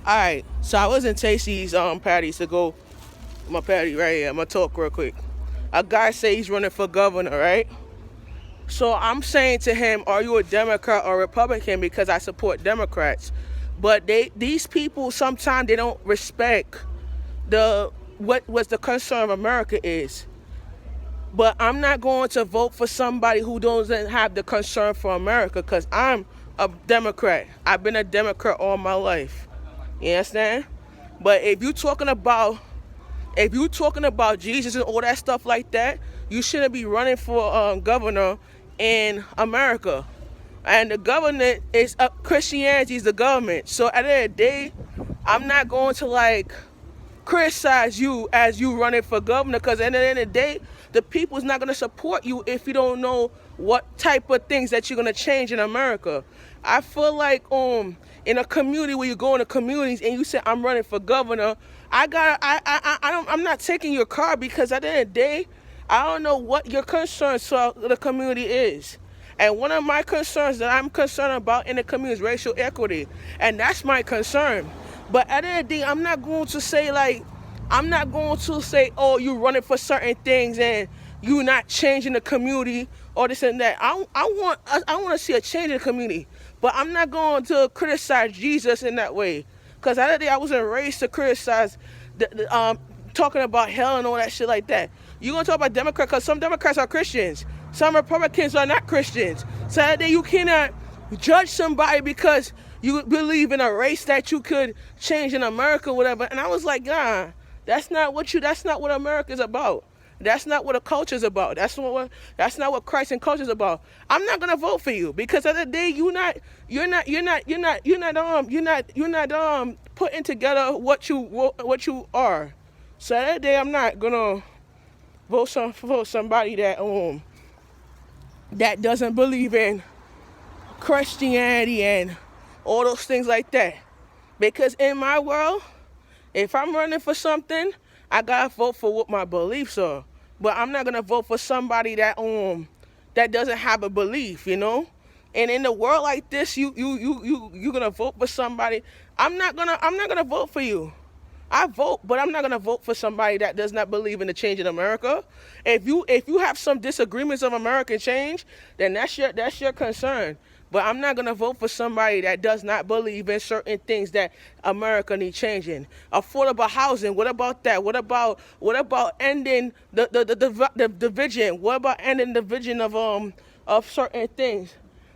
All right, so I was in Tasty's patties to go my patty right here. I'm gonna talk real quick. A guy say he's running for governor, right? So I'm saying to him, "Are you a Democrat or Republican?" Because I support Democrats, but these people sometimes they don't respect the what was the concern of America is. But I'm not going to vote for somebody who doesn't have the concern for America because I'm a Democrat. I've been a Democrat all my life. You understand? But if you talking about Jesus and all that stuff like that, you shouldn't be running for governor in America. And the government is Christianity is the government. So at the end of the day, I'm not going to like criticize you as you running for governor because at the end of the day, the people's not going to support you if you don't know what type of things that you're going to change in America. I feel like in a community where you go into communities and you say I'm running for governor, I'm not taking your car because at the end of the day, I don't know what your concern for the community is. And one of my concerns that I'm concerned about in the community is racial equity. And that's my concern. But at the end of the day, I'm not going to say, oh, you're running for certain things and you're not changing the community or this and that. I want to see a change in the community. But I'm not going to criticize Jesus in that way. Because at the end of the day, I wasn't raised to criticize talking about hell and all that shit like that. You're going to talk about Democrats because some Democrats are Christians. Some Republicans are not Christians. So that day you cannot judge somebody because you believe in a race that you could change in America or whatever. And I was like, nah, that's not what America's about. That's not what a culture is about. That's not what Christ and culture is about. I'm not gonna vote for you because at the end of the day you're not putting together what you are. So that day I'm not gonna vote somebody that doesn't believe in Christianity and all those things like that. Because in my world, if I'm running for something, I gotta vote for what my beliefs are. But I'm not gonna vote for somebody that doesn't have a belief, you know. And in a world like this, you gonna vote for somebody. I'm not gonna vote for you. I vote, but I'm not gonna vote for somebody that does not believe in the change in America. If you have some disagreements of American change, then that's your concern. But I'm not gonna vote for somebody that does not believe in certain things that America needs changing. Affordable housing. What about that? What about ending the division? What about ending the division of certain things?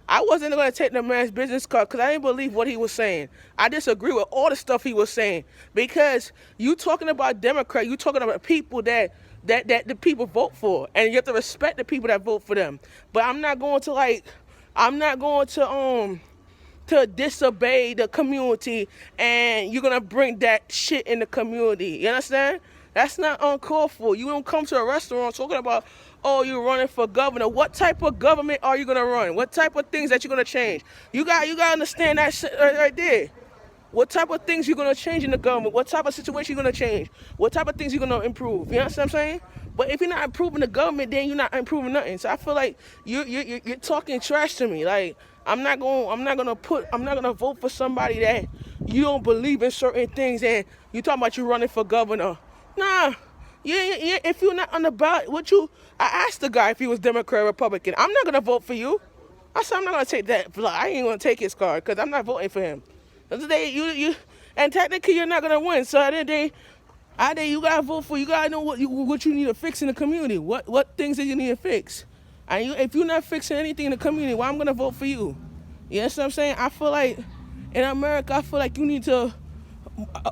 I wasn't going to take the man's business card because I didn't believe what he was saying. I disagree with all the stuff he was saying because you talking about Democrat, you talking about people that the people vote for, and you have to respect the people that vote for them. But I'm not going to disobey the community, and you're gonna bring that shit in the community. You understand? That's not uncalled for. You don't come to a restaurant talking about, oh, you're running for governor. What type of government are you gonna run? What type of things that you're gonna change? You gotta understand that shit right there. What type of things you're gonna change in the government? What type of situation you're gonna change? What type of things you're gonna improve? You know what I'm saying? But if you're not improving the government, then you're not improving nothing. So I feel like you're talking trash to me. Like I'm not gonna vote for somebody that you don't believe in certain things and you talking about you running for governor. Nah. Yeah, if you're not on the ballot, I asked the guy if he was Democrat or Republican. I'm not gonna vote for you. I said I'm not gonna take that. I ain't gonna take his card because I'm not voting for him. And technically you're not gonna win. So at the end of the day, you gotta vote for. You gotta know what you need to fix in the community. What things that you need to fix. And if you're not fixing anything in the community, why I'm gonna vote for you? You know what I'm saying? I feel like in America, I feel like you need to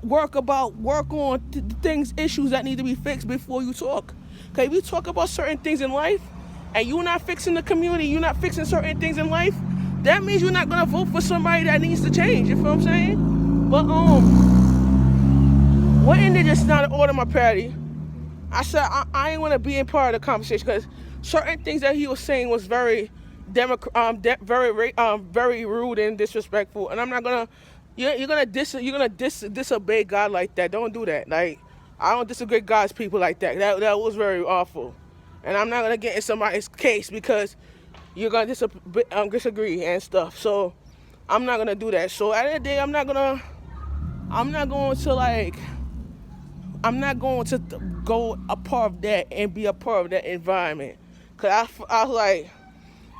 work on issues that need to be fixed before you talk. Cause if you talk about certain things in life, and you're not fixing the community, you're not fixing certain things in life, that means you're not gonna vote for somebody that needs to change. You feel what I'm saying? But what ended just now to order my patty? I said I ain't want to be in part of the conversation because certain things that he was saying was very very rude and disrespectful, and I'm not gonna. You're gonna disobey God like that. Don't do that. Like I don't disagree God's people like that. That was very awful, and I'm not gonna get in somebody's case because you're gonna disagree and stuff. So I'm not gonna do that. So at the end of the day, I'm not gonna I'm not going to I'm not going to go a part of that and be a part of that environment. Cause I was like,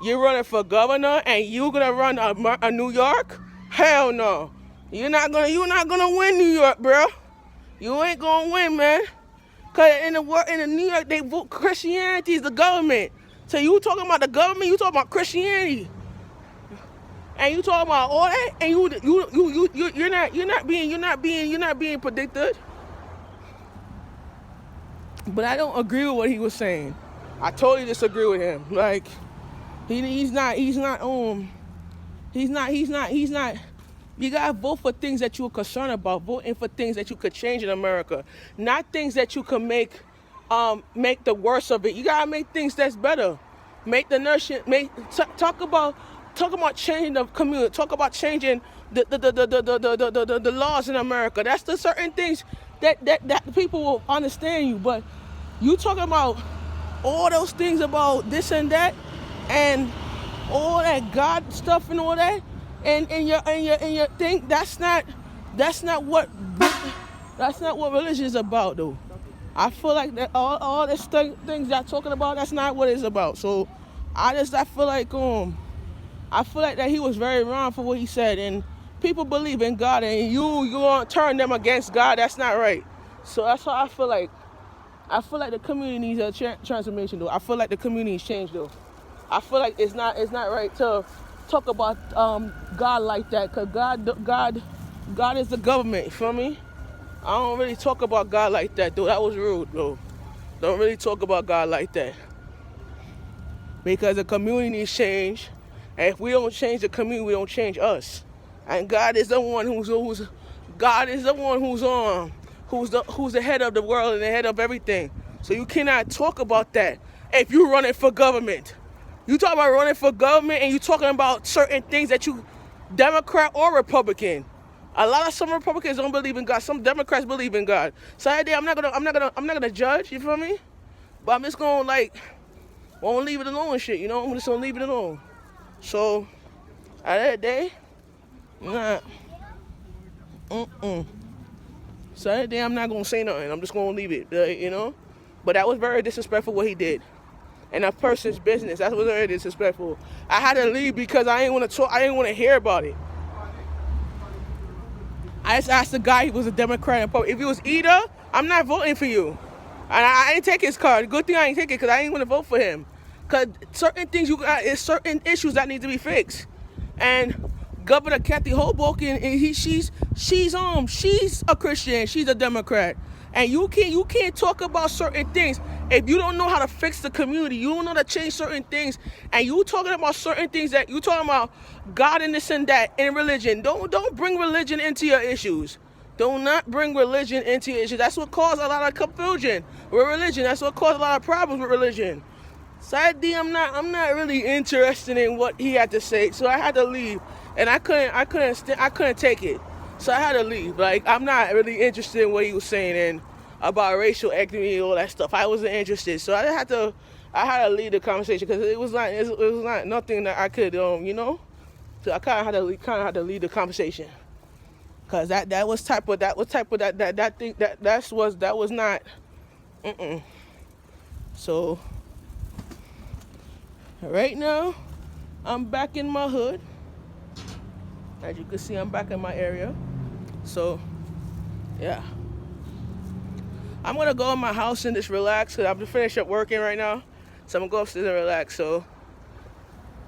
you're running for governor and you're gonna run a New York? Hell no. You're not gonna win New York, bro. You ain't gonna win, man. Cause in the New York, they vote Christianity is the government. So you talking about the government? You talking about Christianity? And you talking about all that? And you're not being predicted. But I don't agree with what he was saying. I totally disagree with him. Like he's not. You gotta vote for things that you're concerned about. Voting for things that you could change in America, not things that you can make the worst of it. You gotta make things that's better. Make the nation. Talk about changing the community. Talk about changing the laws in America. That's the certain things that people will understand you. But you talking about all those things about this and that, and all that God stuff and all that, and your thing. That's not what religion is about, though. I feel like that all these things y'all talking about, that's not what it's about. So I feel like that he was very wrong for what he said, and people believe in God, and you gonna turn them against God. That's not right. So that's why I feel like the community needs a transformation, though. I feel like the community has changed, though. I feel like it's not right to talk about God like that, because God is the government. You feel me? I don't really talk about God like that, though. That was rude, though. Don't really talk about God like that, because the community needs change, and if we don't change the community, we don't change us. And God is the one who's the head of the world and the head of everything. So you cannot talk about that if you're running for government. You talk about running for government, and you talking about certain things that you, Democrat or Republican. Some Republicans don't believe in God. Some Democrats believe in God. So that day, I'm not gonna judge. You feel me? But I'm just gonna won't leave it alone and shit. You know, I'm just gonna leave it alone. So at that day, nah. So that day, I'm not gonna say nothing. I'm just gonna leave it. You know. But that was very disrespectful what he did. And a person's business. That was very disrespectful. I had to leave because I didn't want to talk. I didn't want to hear about it. I just asked the guy, he was a Democrat. If it was Ida, I'm not voting for you. And I ain't take his card. Good thing I ain't take it, because I ain't want to vote for him. Because certain things it's certain issues that need to be fixed. And Governor Kathy Hochul, and she's a Christian. She's a Democrat. And you can't talk about certain things if you don't know how to fix the community. You don't know how to change certain things, and you talking about certain things that you talking about God and this and that and religion. Don't bring religion into your issues. Do not bring religion into your issues. That's what caused a lot of confusion with religion. That's what caused a lot of problems with religion. Sadly, I'm not really interested in what he had to say, so I had to leave, and I couldn't take it. So I had to leave. I'm not really interested in what he was saying and about racial equity and all that stuff. I wasn't interested. So I had to leave the conversation, because it was not nothing that I could you know. So I kind of had to leave the conversation, because that was not. So right now, I'm back in my hood. As you can see, I'm back in my area. So, yeah. I'm going to go in my house and just relax, because I'm just finished up working right now. So I'm going to go upstairs and relax. So,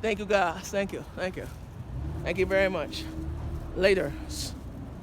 thank you guys. Thank you. Thank you very much. Later.